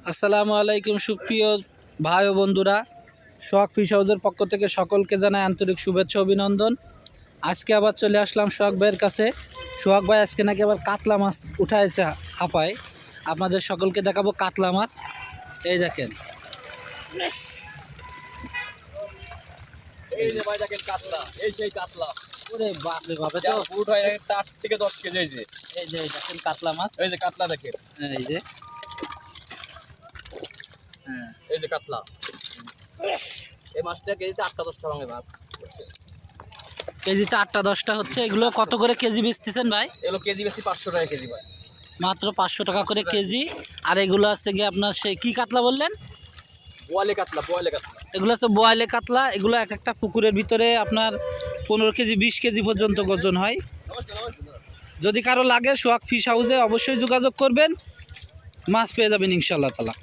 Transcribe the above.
আসসালামু আলাইকুম সুপ্রিয় ভাই ও বন্ধুরা, সোহাগ ফিশ হাউসের পক্ষ থেকে সকলকে জানাই আন্তরিক শুভেচ্ছা অভিনন্দন। আজকে আবার চলে আসলাম সোহাগ ভাইয়ের কাছে। সোহাগ ভাই আজকে নাকি আবার কাতলা মাছ উঠাইছে হাঁপায়। আপনাদের সকলকে দেখাবো কাতলা মাছ। এই দেখেন, এই যে ভাই দেখেন কাতলা, এই সেই কাতলা। ওরে বাপ রে বাপ, তো তো ফুট হয় 8 থেকে 10 কেজি। এই যে দেখেন কাতলা মাছ, এই যে কাতলা দেখেন, এই যে হ্যাঁ, এই যে কাতলা। এই মাছটা কেজিতে 8-10 টাকা মাছ। কেজিতে 8-10টা হচ্ছে। এগুলো কত করে কেজি বেচতেছেন ভাই? এগুলো কেজি বেশি 500 টাকা কেজি ভাই। মাত্র 500 টাকা করে কেজি। আর এগুলো আছে গিয়ে আপনার সেই কি কাতলা বললেন? বোয়ালে কাতলা, বোয়ালে কাতলা। এগুলো হচ্ছে বোয়ালে কাতলা। এগুলো এক একটা পুকুরের ভিতরে আপনার 15 কেজি 20 কেজি পর্যন্ত ওজন হয়। যদি কারো লাগে সোহাগ ফিশ হাউসে অবশ্যই যোগাযোগ করবেন, মাছ পেয়ে যাবেন ইনশাআল্লাহ তাআলা।